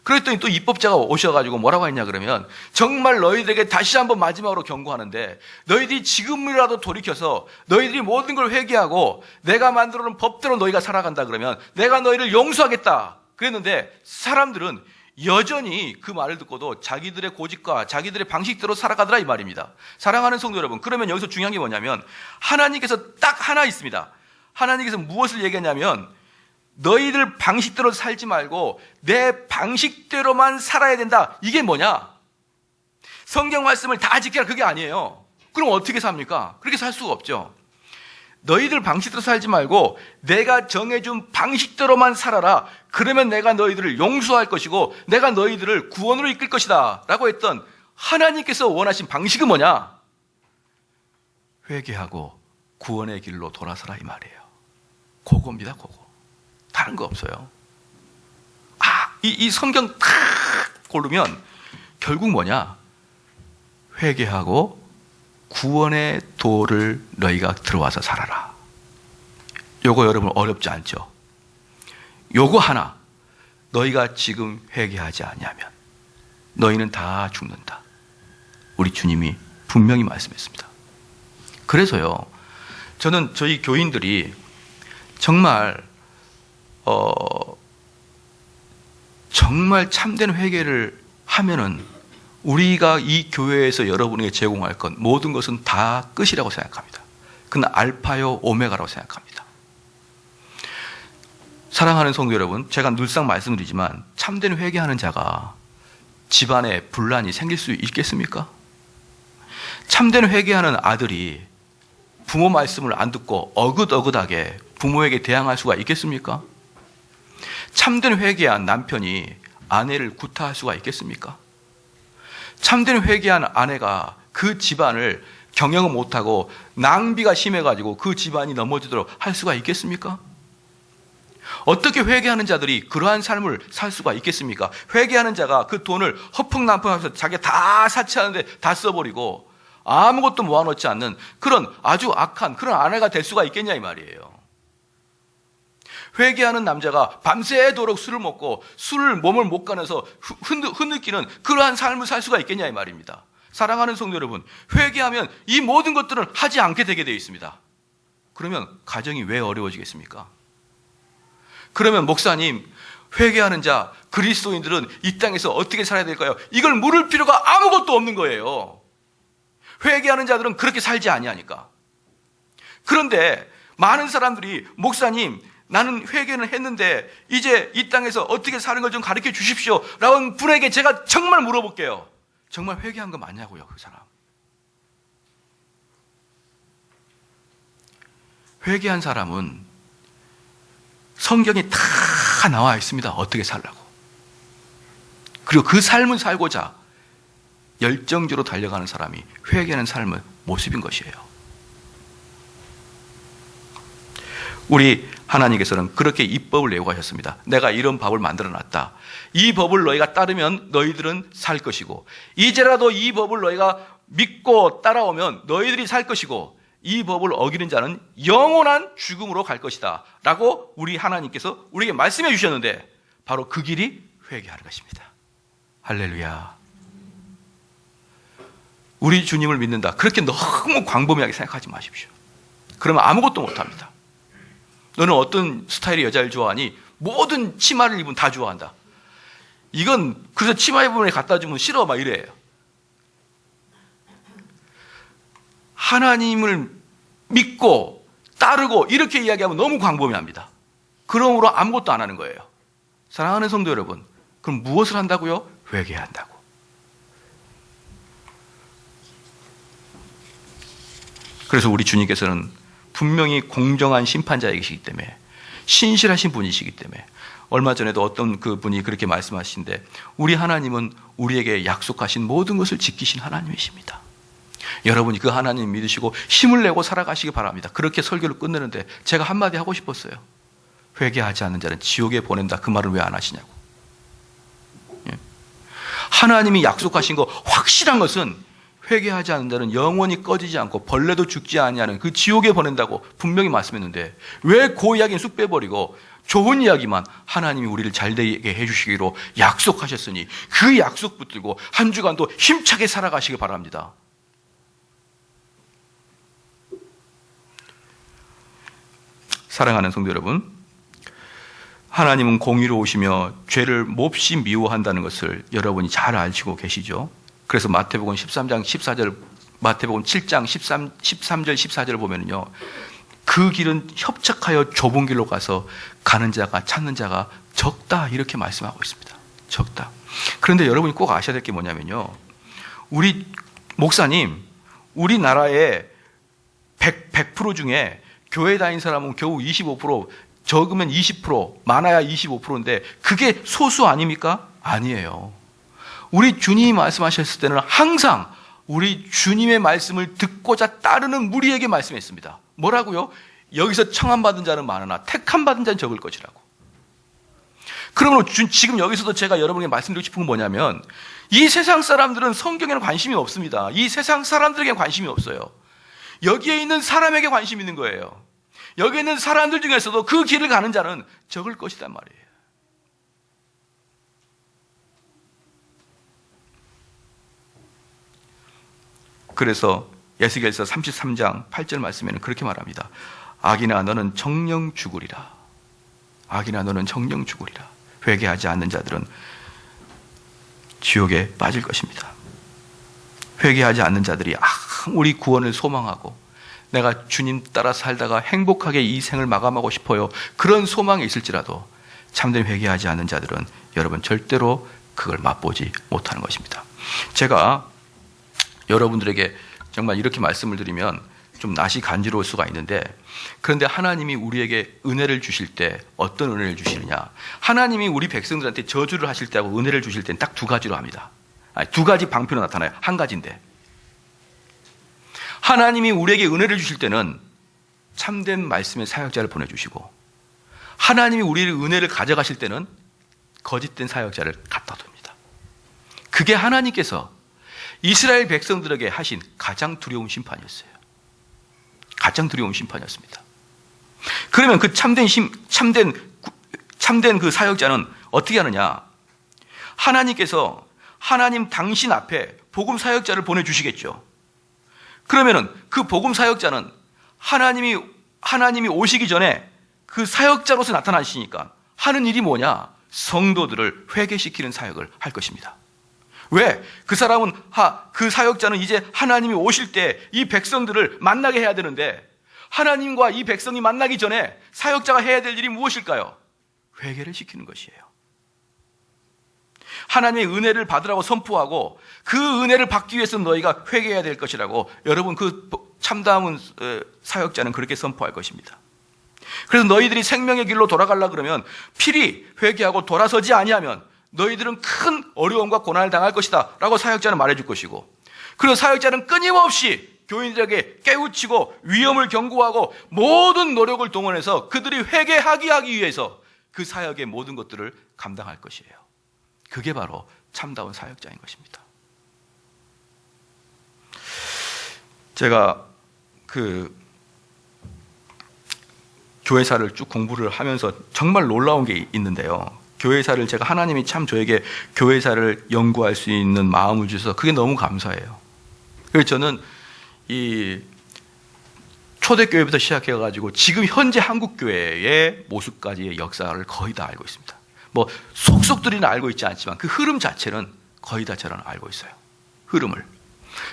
그랬더니 또 입법자가 오셔가지고 뭐라고 했냐 그러면 정말 너희들에게 다시 한번 마지막으로 경고하는데 너희들이 지금이라도 돌이켜서 너희들이 모든 걸 회개하고 내가 만들어 놓은 법대로 너희가 살아간다 그러면 내가 너희를 용서하겠다 그랬는데 사람들은 여전히 그 말을 듣고도 자기들의 고집과 자기들의 방식대로 살아가더라 이 말입니다. 사랑하는 성도 여러분, 그러면 여기서 중요한 게 뭐냐면 하나님께서 딱 하나 있습니다. 하나님께서 무엇을 얘기하냐면 너희들 방식대로 살지 말고 내 방식대로만 살아야 된다. 이게 뭐냐? 성경 말씀을 다 지켜라 그게 아니에요. 그럼 어떻게 삽니까? 그렇게 살 수가 없죠. 너희들 방식대로 살지 말고 내가 정해준 방식대로만 살아라. 그러면 내가 너희들을 용서할 것이고 내가 너희들을 구원으로 이끌 것이다 라고 했던 하나님께서 원하신 방식은 뭐냐? 회개하고 구원의 길로 돌아서라 이 말이에요. 그겁니다. 그거. 다른 거 없어요. 이 성경 탁 고르면 결국 뭐냐? 회개하고 구원의 도를 너희가 들어와서 살아라. 요거 여러분 어렵지 않죠? 요거 하나 너희가 지금 회개하지 아니하면 너희는 다 죽는다. 우리 주님이 분명히 말씀했습니다. 그래서요, 저는 저희 교인들이 정말 정말 참된 회개를 하면은 우리가 이 교회에서 여러분에게 제공할 것 모든 것은 다 끝이라고 생각합니다. 그건 알파요 오메가라고 생각합니다. 사랑하는 성도 여러분, 제가 늘상 말씀드리지만 참된 회개하는 자가 집안에 분란이 생길 수 있겠습니까? 참된 회개하는 아들이 부모 말씀을 안 듣고 어긋어긋하게 부모에게 대항할 수가 있겠습니까? 참된 회개한 남편이 아내를 구타할 수가 있겠습니까? 참된 회개한 아내가 그 집안을 경영을 못하고 낭비가 심해가지고 그 집안이 넘어지도록 할 수가 있겠습니까? 어떻게 회개하는 자들이 그러한 삶을 살 수가 있겠습니까? 회개하는 자가 그 돈을 허풍남풍하면서 자기가 다 사치하는데 다 써버리고 아무것도 모아놓지 않는 그런 아주 악한 그런 아내가 될 수가 있겠냐 이 말이에요. 회개하는 남자가 밤새도록 술을 먹고 술을 몸을 못 가내서 흐느끼는 그러한 삶을 살 수가 있겠냐 이 말입니다. 사랑하는 성도 여러분, 회개하면 이 모든 것들은 하지 않게 되게 되어 있습니다. 그러면 가정이 왜 어려워지겠습니까? 그러면 목사님, 회개하는 자, 그리스도인들은 이 땅에서 어떻게 살아야 될까요? 이걸 물을 필요가 아무것도 없는 거예요. 회개하는 자들은 그렇게 살지 아니하니까. 그런데 많은 사람들이 목사님, 나는 회개는 했는데 이제 이 땅에서 어떻게 사는 걸 좀 가르쳐 주십시오 라는 분에게 제가 정말 물어볼게요. 정말 회개한 거 맞냐고요, 그 사람. 회개한 사람은 성경에 다 나와 있습니다. 어떻게 살라고. 그리고 그 삶을 살고자 열정적으로 달려가는 사람이 회개하는 삶의 모습인 것이에요. 우리 하나님께서는 그렇게 입법을 내고 하셨습니다. 내가 이런 법을 만들어 놨다. 이 법을 너희가 따르면 너희들은 살 것이고 이제라도 이 법을 너희가 믿고 따라오면 너희들이 살 것이고 이 법을 어기는 자는 영원한 죽음으로 갈 것이다 라고 우리 하나님께서 우리에게 말씀해 주셨는데 바로 그 길이 회개하는 것입니다. 할렐루야. 우리 주님을 믿는다. 그렇게 너무 광범위하게 생각하지 마십시오. 그러면 아무것도 못합니다. 너는 어떤 스타일의 여자를 좋아하니? 모든 치마를 입으면 다 좋아한다. 이건 그래서 치마 입으면 갖다 주면 싫어 막 이래요. 하나님을 믿고 따르고 이렇게 이야기하면 너무 광범위합니다. 그러므로 아무것도 안 하는 거예요. 사랑하는 성도 여러분, 그럼 무엇을 한다고요? 회개한다고. 그래서 우리 주님께서는 분명히 공정한 심판자이시기 때문에 신실하신 분이시기 때문에 얼마 전에도 어떤 그 분이 그렇게 말씀하시는데, 우리 하나님은 우리에게 약속하신 모든 것을 지키신 하나님이십니다. 여러분이 그 하나님 믿으시고 힘을 내고 살아가시기 바랍니다. 그렇게 설교를 끝내는데 제가 한마디 하고 싶었어요. 회개하지 않는 자는 지옥에 보낸다. 그 말은 왜 안 하시냐고. 예. 하나님이 약속하신 거 확실한 것은 회개하지 않는 자는 영원히 꺼지지 않고 벌레도 죽지 아니하는 그 지옥에 보낸다고 분명히 말씀했는데, 왜 그 이야기는 쑥 빼버리고 좋은 이야기만 하나님이 우리를 잘되게 해주시기로 약속하셨으니 그 약속 붙들고 한 주간도 힘차게 살아가시기 바랍니다. 사랑하는 성도 여러분, 하나님은 공의로우시며 죄를 몹시 미워한다는 것을 여러분이 잘 알고 계시죠? 그래서 마태복음 13장 14절, 마태복음 7장 13절 14절을 보면요, 그 길은 협착하여 좁은 길로 가서 가는 자가 찾는 자가 적다, 이렇게 말씀하고 있습니다. 적다. 그런데 여러분이 꼭 아셔야 될 게 뭐냐면요, 우리 목사님, 우리나라의 100% 중에 교회 다닌 사람은 겨우 25%, 적으면 20%, 많아야 25%인데 그게 소수 아닙니까? 아니에요. 우리 주님이 말씀하셨을 때는 항상 우리 주님의 말씀을 듣고자 따르는 무리에게 말씀했습니다. 뭐라고요? 여기서 청함받은 자는 많으나 택함받은 자는 적을 것이라고. 그러면 지금 여기서도 제가 여러분에게 말씀드리고 싶은 건 뭐냐면, 이 세상 사람들은 성경에는 관심이 없습니다. 이 세상 사람들에게 관심이 없어요. 여기에 있는 사람에게 관심이 있는 거예요. 여기 있는 사람들 중에서도 그 길을 가는 자는 적을 것이란 말이에요. 그래서 에스겔서 33장 8절 말씀에는 그렇게 말합니다. 악인아 너는 정령 죽으리라. 악인아 너는 정령 죽으리라. 회개하지 않는 자들은 지옥에 빠질 것입니다. 회개하지 않는 자들이 우리 구원을 소망하고 내가 주님 따라 살다가 행복하게 이 생을 마감하고 싶어요, 그런 소망이 있을지라도 참된 회개하지 않는 자들은 여러분 절대로 그걸 맛보지 못하는 것입니다. 제가 여러분들에게 정말 이렇게 말씀을 드리면 좀 낯이 간지러울 수가 있는데, 그런데 하나님이 우리에게 은혜를 주실 때 어떤 은혜를 주시느냐, 하나님이 우리 백성들한테 저주를 하실 때하고 은혜를 주실 때는 딱 두 가지로 합니다. 두 가지 방편으로 나타나요. 한 가지인데, 하나님이 우리에게 은혜를 주실 때는 참된 말씀의 사역자를 보내주시고, 하나님이 우리의 은혜를 가져가실 때는 거짓된 사역자를 갖다 둡니다. 그게 하나님께서 이스라엘 백성들에게 하신 가장 두려운 심판이었어요. 가장 두려운 심판이었습니다. 그러면 그 참된 그 사역자는 어떻게 하느냐? 하나님께서 하나님 당신 앞에 복음 사역자를 보내주시겠죠. 그러면은 그 복음 사역자는 하나님이 오시기 전에 그 사역자로서 나타나시니까 하는 일이 뭐냐? 성도들을 회개시키는 사역을 할 것입니다. 왜? 그 사역자는 이제 하나님이 오실 때 이 백성들을 만나게 해야 되는데, 하나님과 이 백성이 만나기 전에 사역자가 해야 될 일이 무엇일까요? 회개를 시키는 것이에요. 하나님의 은혜를 받으라고 선포하고, 그 은혜를 받기 위해서 너희가 회개해야 될 것이라고, 여러분 그 참다운 사역자는 그렇게 선포할 것입니다. 그래서 너희들이 생명의 길로 돌아가려고 그러면 필히 회개하고 돌아서지 아니하면 너희들은 큰 어려움과 고난을 당할 것이다 라고 사역자는 말해줄 것이고, 그리고 사역자는 끊임없이 교인들에게 깨우치고 위험을 경고하고 모든 노력을 동원해서 그들이 회개하기 위해서 그 사역의 모든 것들을 감당할 것이에요. 그게 바로 참다운 사역자인 것입니다. 제가 그 교회사를 쭉 공부를 하면서 정말 놀라운 게 있는데요. 교회사를 제가 하나님이 참 저에게 교회사를 연구할 수 있는 마음을 주셔서 그게 너무 감사해요. 그래서 저는 이 초대교회부터 시작해가지고 지금 현재 한국교회의 모습까지의 역사를 거의 다 알고 있습니다. 뭐 속속들이는 알고 있지 않지만 그 흐름 자체는 거의 다 저는 알고 있어요. 흐름을.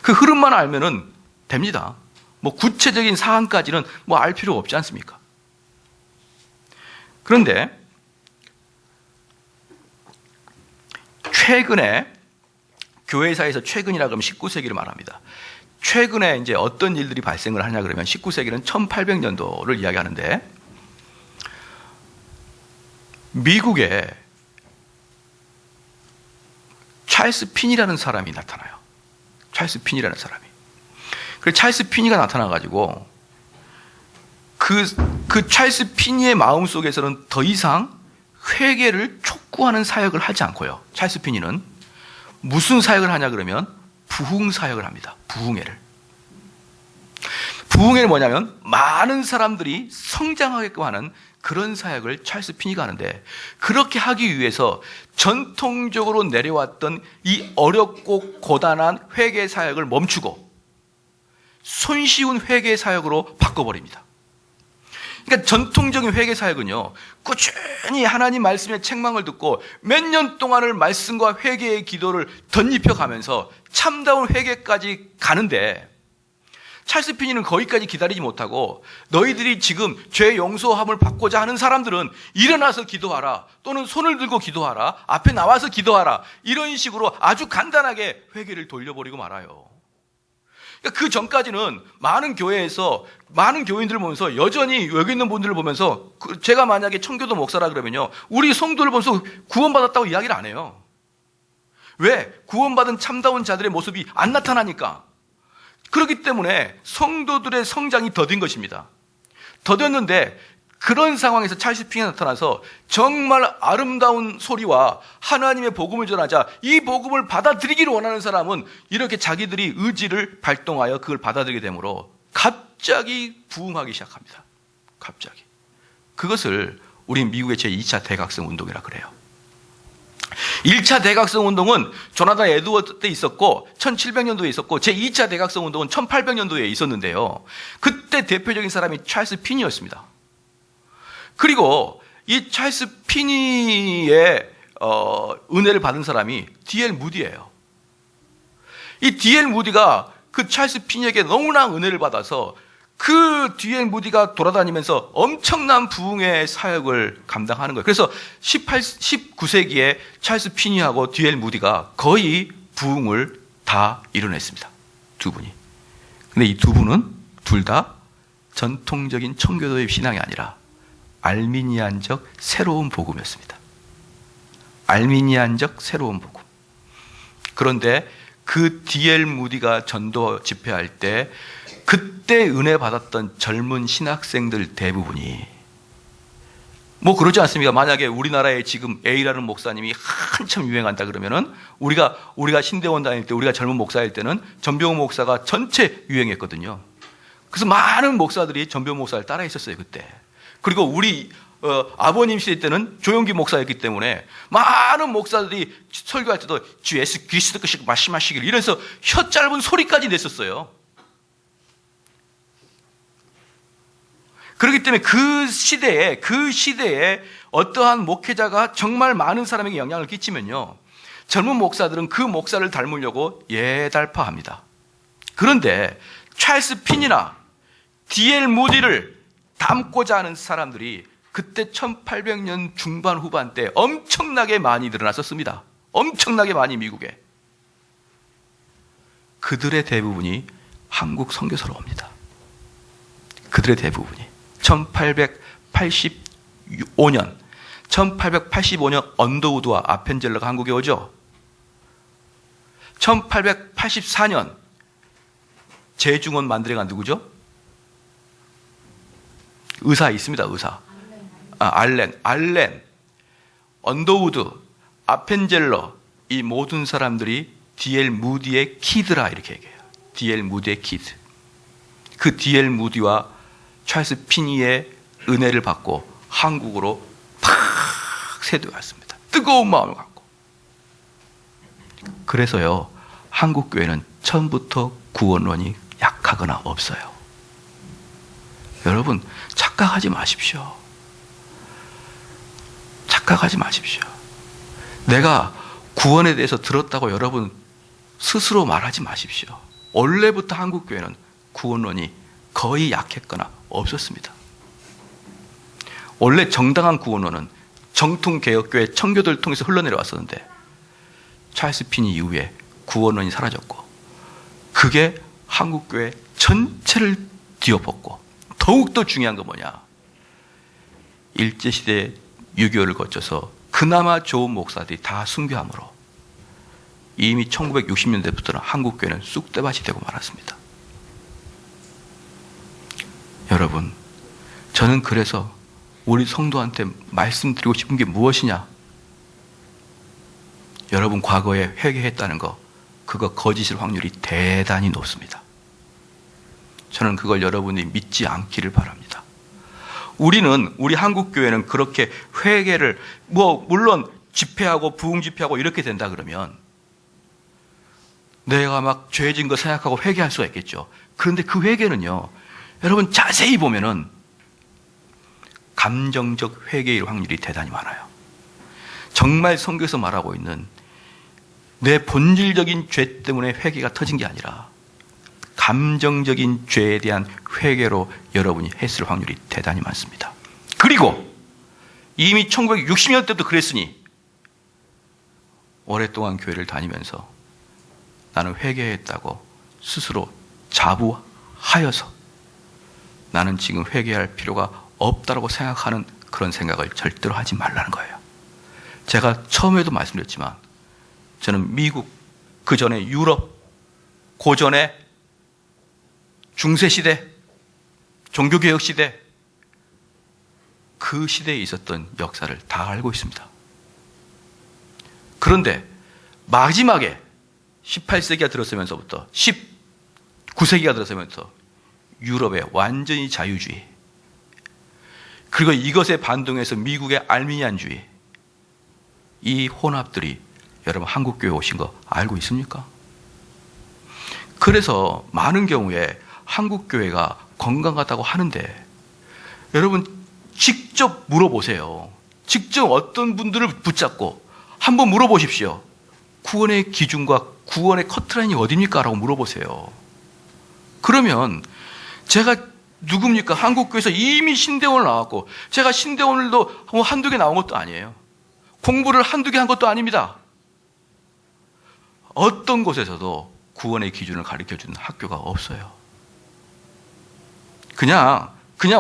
그 흐름만 알면은 됩니다. 뭐 구체적인 사안까지는 뭐 알 필요 없지 않습니까? 그런데 최근에 교회사에서 최근이라 그러면 19세기를 말합니다. 최근에 이제 어떤 일들이 발생을 하냐 그러면 19세기는 1800년도를 이야기하는데 미국에 찰스 핀이라는 사람이 나타나요. 찰스 핀이라는 사람이. 그래서 찰스 핀이가 나타나가지고 그 찰스 핀이의 마음 속에서는 더 이상 회개를 촉구하는 사역을 하지 않고요. 찰스 핀이는 무슨 사역을 하냐 그러면 부흥 사역을 합니다. 부흥회를. 부흥회는 뭐냐면 많은 사람들이 성장하게끔 하는 그런 사역을 찰스 핀이가 하는데, 그렇게 하기 위해서 전통적으로 내려왔던 이 어렵고 고단한 회개 사역을 멈추고 손쉬운 회개 사역으로 바꿔버립니다. 그러니까 전통적인 회개 사역은요, 꾸준히 하나님 말씀의 책망을 듣고 몇 년 동안을 말씀과 회개의 기도를 덧입혀 가면서 참다운 회개까지 가는데, 찰스 핀이는 거기까지 기다리지 못하고 너희들이 지금 죄 용서함을 받고자 하는 사람들은 일어나서 기도하라, 또는 손을 들고 기도하라, 앞에 나와서 기도하라, 이런 식으로 아주 간단하게 회개를 돌려버리고 말아요. 그러니까 그 전까지는 많은 교회에서 많은 교인들을 보면서 여전히 여기 있는 분들을 보면서 제가 만약에 청교도 목사라 그러면요, 우리 성도를 보면서 구원받았다고 이야기를 안 해요. 왜? 구원받은 참다운 자들의 모습이 안 나타나니까. 그렇기 때문에 성도들의 성장이 더딘 것입니다. 더뎠는데 그런 상황에서 찰스 핀이 나타나서 정말 아름다운 소리와 하나님의 복음을 전하자 이 복음을 받아들이기를 원하는 사람은 이렇게 자기들이 의지를 발동하여 그걸 받아들이게 되므로 갑자기 부흥하기 시작합니다. 갑자기. 그것을 우리 미국의 제2차 대각성 운동이라 그래요. 1차 대각성 운동은 조나단 에드워드 때 있었고 1700년도에 있었고, 제2차 대각성 운동은 1800년도에 있었는데요. 그때 대표적인 사람이 찰스 핀이었습니다. 그리고 이 찰스 핀이의 은혜를 받은 사람이 D.L. 무디예요. 이 D.L. 무디가 그 찰스 핀에게 너무나 은혜를 받아서 그 D.L. 무디가 돌아다니면서 엄청난 부흥의 사역을 감당하는 거예요. 그래서 19세기에 찰스 핀이하고 D.L. 무디가 거의 부흥을 다 이뤄냈습니다. 두 분이. 근데 이 두 분은 둘 다 전통적인 청교도의 신앙이 아니라 알미니안적 새로운 복음이었습니다. 알미니안적 새로운 복음. 그런데 그 D.L. 무디가 전도 집회할 때 그때 은혜 받았던 젊은 신학생들 대부분이 뭐 그러지 않습니까? 만약에 우리나라에 지금 A라는 목사님이 한참 유행한다 그러면은 우리가 신대원 다닐 때, 우리가 젊은 목사일 때는 전병호 목사가 전체 유행했거든요. 그래서 많은 목사들이 전병호 목사를 따라 했었어요, 그때. 그리고 우리 아버님 시대 때는 조용기 목사였기 때문에 많은 목사들이 설교할 때도 주 예수 그리스도께서 말씀하시길 이래서 혀 짧은 소리까지 냈었어요. 그렇기 때문에 그 시대에 어떠한 목회자가 정말 많은 사람에게 영향을 끼치면요, 젊은 목사들은 그 목사를 닮으려고 예달파합니다. 그런데 찰스 핀이나 D.L. 무디를 닮고자 하는 사람들이 그때 1800년 중반 후반 때 엄청나게 많이 늘어났었습니다. 엄청나게 많이 미국에. 그들의 대부분이 한국 선교사로 옵니다. 그들의 대부분이 1885년 언더우드와 아펜젤러가 한국에 오죠. 1884년 재중원 만들어 간 누구죠? 의사 있습니다. 의사. 알렌, 언더우드, 아펜젤러, 이 모든 사람들이 D.L. 무디의 키드라 이렇게 얘기해요. D.L. 무디의 키드. 그 D.L. 무디와 찰스 핀이의 은혜를 받고 한국으로 팍 세도해 왔습니다. 뜨거운 마음을 갖고. 그래서요, 한국 교회는 처음부터 구원론이 약하거나 없어요. 여러분, 착각하지 마십시오. 착각하지 마십시오. 내가 구원에 대해서 들었다고 여러분 스스로 말하지 마십시오. 원래부터 한국 교회는 구원론이 거의 약했거나 없었습니다. 원래 정당한 구원론은 정통개혁교회 청교도를 통해서 흘러내려왔었는데 찰스 핀이 이후에 구원론이 사라졌고, 그게 한국교회 전체를 뒤엎었고, 더욱더 중요한 건 뭐냐, 일제시대에 6.25를 거쳐서 그나마 좋은 목사들이 다 순교함으로 이미 1960년대부터는 한국교회는 쑥대밭이 되고 말았습니다. 여러분, 저는 그래서 우리 성도한테 말씀드리고 싶은 게 무엇이냐? 여러분 과거에 회개했다는 거, 그거 거짓일 확률이 대단히 높습니다. 저는 그걸 여러분이 믿지 않기를 바랍니다. 우리 한국교회는 그렇게 회개를, 물론 집회하고 부흥 집회하고 이렇게 된다 그러면 내가 막 죄진 거 생각하고 회개할 수가 있겠죠. 그런데 그 회개는요, 여러분 자세히 보면은 감정적 회개일 확률이 대단히 많아요. 정말 성경에서 말하고 있는 내 본질적인 죄 때문에 회개가 터진 게 아니라 감정적인 죄에 대한 회개로 여러분이 했을 확률이 대단히 많습니다. 그리고 이미 1960년대부터 그랬으니 오랫동안 교회를 다니면서 나는 회개했다고 스스로 자부하여서 나는 지금 회개할 필요가 없다고 생각하는 그런 생각을 절대로 하지 말라는 거예요. 제가 처음에도 말씀드렸지만 저는 미국, 그 전에 유럽, 그 전에 중세시대, 종교개혁시대, 그 시대에 있었던 역사를 다 알고 있습니다. 그런데 마지막에 18세기가 들어서면서부터 19세기가 들어서면서 유럽의 완전히 자유주의, 그리고 이것에 반동해서 미국의 알미니안주의, 이 혼합들이 여러분 한국교회 오신 거 알고 있습니까? 그래서 많은 경우에 한국교회가 건강하다고 하는데 여러분 직접 물어보세요. 직접 어떤 분들을 붙잡고 한번 물어보십시오. 구원의 기준과 구원의 커트라인이 어디입니까? 라고 물어보세요. 그러면 제가 누굽니까? 한국교회에서 이미 신대원을 나왔고, 제가 신대원을도 한두 개 나온 것도 아니에요. 공부를 한두 개 한 것도 아닙니다. 어떤 곳에서도 구원의 기준을 가르쳐주는 학교가 없어요. 그냥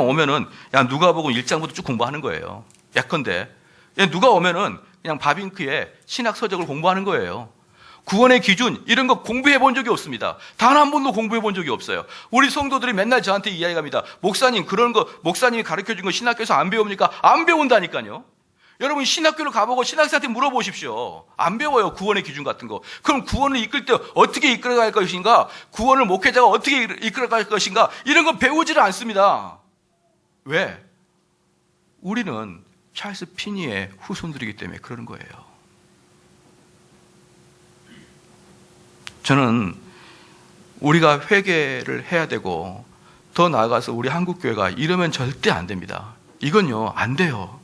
오면은, 야, 누가복음 1장부터 쭉 공부하는 거예요. 예컨대. 누가 오면은 그냥 바빙크에 신학 서적을 공부하는 거예요. 구원의 기준, 이런 거 공부해 본 적이 없습니다. 단 한 번도 공부해 본 적이 없어요. 우리 성도들이 맨날 저한테 이야기합니다. 목사님, 그런 거, 목사님이 가르쳐 준 거 신학교에서 안 배웁니까? 안 배운다니까요. 여러분 신학교를 가보고 신학생한테 물어보십시오. 안 배워요, 구원의 기준 같은 거. 그럼 구원을 이끌 때 어떻게 이끌어갈 것인가? 구원을 목회자가 어떻게 이끌어갈 것인가? 이런 거 배우지를 않습니다. 왜? 우리는 찰스 피니의 후손들이기 때문에 그러는 거예요. 저는 우리가 회개를 해야 되고, 더 나아가서 우리 한국교회가 이러면 절대 안 됩니다. 이건요, 안 돼요.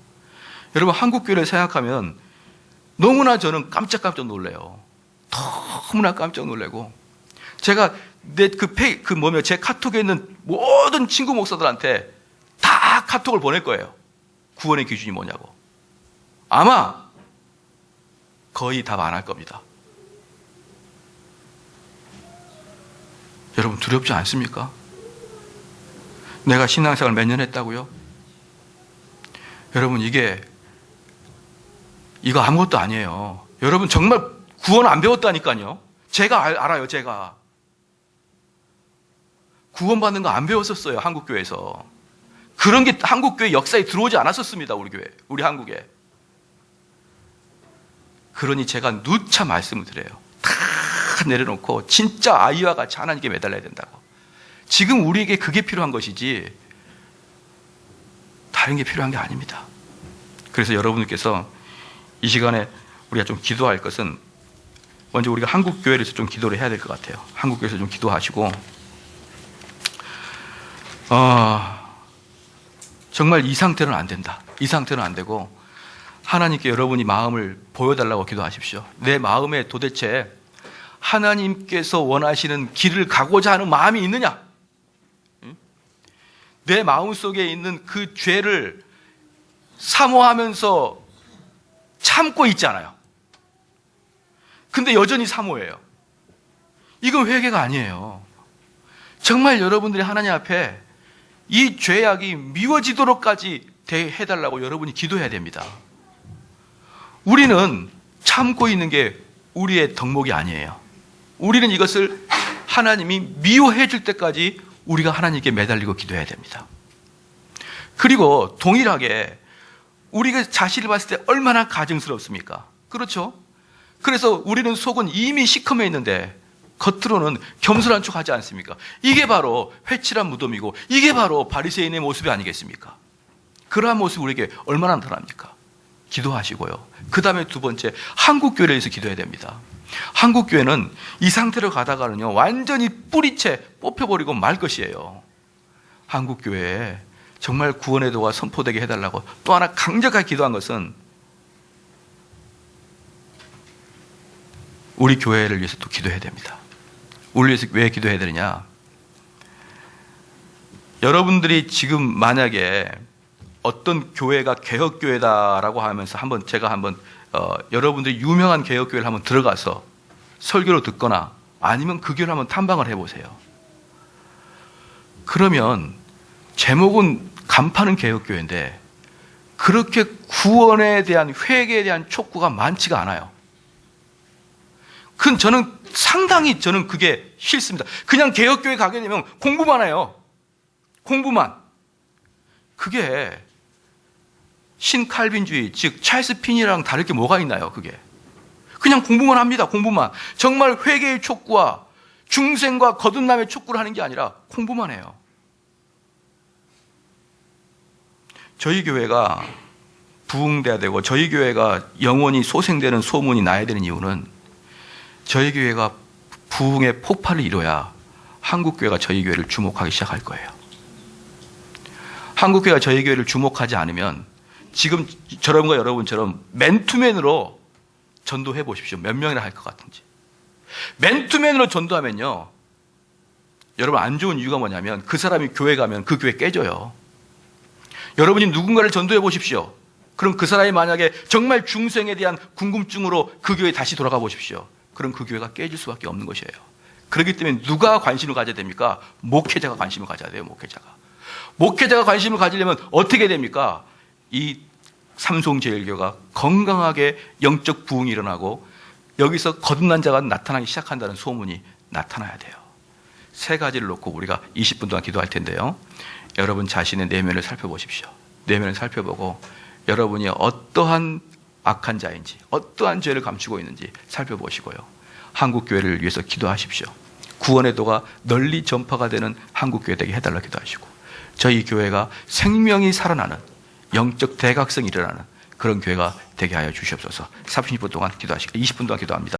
여러분, 한국교회를 생각하면 너무나 저는 깜짝 놀래요. 너무나 깜짝 놀래고, 제가 제 카톡에 있는 모든 친구 목사들한테 다 카톡을 보낼 거예요. 구원의 기준이 뭐냐고. 아마 거의 답 안 할 겁니다. 여러분 두렵지 않습니까? 내가 신앙생활 몇 년 했다고요? 여러분 이거 아무것도 아니에요. 여러분 정말 구원 안 배웠다니까요. 제가 알아요. 제가 구원받는 거 안 배웠었어요. 한국교회에서. 그런 게 한국교회 역사에 들어오지 않았었습니다. 우리 한국에. 그러니 제가 누차 말씀을 드려요. 다 내려놓고 진짜 아이와 같이 하나님께 매달려야 된다고. 지금 우리에게 그게 필요한 것이지 다른 게 필요한 게 아닙니다. 그래서 여러분들께서 이 시간에 우리가 좀 기도할 것은, 먼저 우리가 한국교회에서 좀 기도를 해야 될 것 같아요. 한국교회에서 좀 기도하시고, 정말 이 상태는 안 된다. 이 상태는 안 되고 하나님께 여러분이 마음을 보여달라고 기도하십시오. 내 마음에 도대체 하나님께서 원하시는 길을 가고자 하는 마음이 있느냐? 내 마음속에 있는 그 죄를 사모하면서 참고 있잖아요. 근데 여전히 사모해요. 이건 회개가 아니에요. 정말 여러분들이 하나님 앞에 이 죄악이 미워지도록까지 해달라고 여러분이 기도해야 됩니다. 우리는 참고 있는 게 우리의 덕목이 아니에요. 우리는 이것을 하나님이 미워해 줄 때까지 우리가 하나님께 매달리고 기도해야 됩니다. 그리고 동일하게 우리가 자신을 봤을 때 얼마나 가증스럽습니까? 그렇죠? 그래서 우리는 속은 이미 시커매 있는데 겉으로는 겸손한 척 하지 않습니까? 이게 바로 회칠한 무덤이고 이게 바로 바리새인의 모습이 아니겠습니까? 그러한 모습이 우리에게 얼마나 나타납니까? 기도하시고요. 그 다음에 두 번째, 한국교회를 위해서 기도해야 됩니다. 한국교회는 이 상태로 가다가는요, 완전히 뿌리채 뽑혀버리고 말 것이에요. 한국교회에 정말 구원의 도가 선포되게 해달라고 또 하나 강력하게 기도한 것은 우리 교회를 위해서 또 기도해야 됩니다. 우리 위해서 왜 기도해야 되느냐? 여러분들이 지금 만약에 어떤 교회가 개혁교회다라고 하면서 제가 한번 여러분들이 유명한 개혁교회를 한번 들어가서 설교를 듣거나 아니면 그 교회를 한번 탐방을 해보세요. 그러면 제목은 간파는 개혁교회인데 그렇게 구원에 대한 회개에 대한 촉구가 많지가 않아요. 저는 상당히 그게 싫습니다. 그냥 개혁교회 가게 되면 공부만 해요. 공부만. 그게 신칼빈주의, 즉 찰스 핀이랑 다를 게 뭐가 있나요? 그게 그냥 공부만 합니다. 공부만. 정말 회개의 촉구와 중생과 거듭남의 촉구를 하는 게 아니라 공부만 해요. 저희 교회가 부흥돼야 되고 저희 교회가 영원히 소생되는 소문이 나야 되는 이유는 저희 교회가 부흥의 폭발을 이뤄야 한국교회가 저희 교회를 주목하기 시작할 거예요. 한국교회가 저희 교회를 주목하지 않으면 지금 저러분과 여러분처럼 맨투맨으로 전도해 보십시오. 몇 명이나 할 것 같은지. 맨투맨으로 전도하면요, 여러분 안 좋은 이유가 뭐냐면 그 사람이 교회 가면 그 교회 깨져요. 여러분이 누군가를 전도해 보십시오. 그럼 그 사람이 만약에 정말 중생에 대한 궁금증으로 그 교회에 다시 돌아가 보십시오. 그럼 그 교회가 깨질 수밖에 없는 것이에요. 그렇기 때문에 누가 관심을 가져야 됩니까? 목회자가 관심을 가져야 돼요. 목회자가 관심을 가지려면 어떻게 됩니까? 이 삼송제일교가 건강하게 영적 부흥이 일어나고 여기서 거듭난 자가 나타나기 시작한다는 소문이 나타나야 돼요. 세 가지를 놓고 우리가 20분 동안 기도할 텐데요. 여러분 자신의 내면을 살펴보십시오. 내면을 살펴보고 여러분이 어떠한 악한 자인지 어떠한 죄를 감추고 있는지 살펴보시고요. 한국교회를 위해서 기도하십시오. 구원의 도가 널리 전파가 되는 한국교회 되게 해달라 기도하시고 저희 교회가 생명이 살아나는 영적 대각성이 일어나는 그런 교회가 되게 하여 주시옵소서. 30분 동안 기도하시고 20분 동안 기도합니다.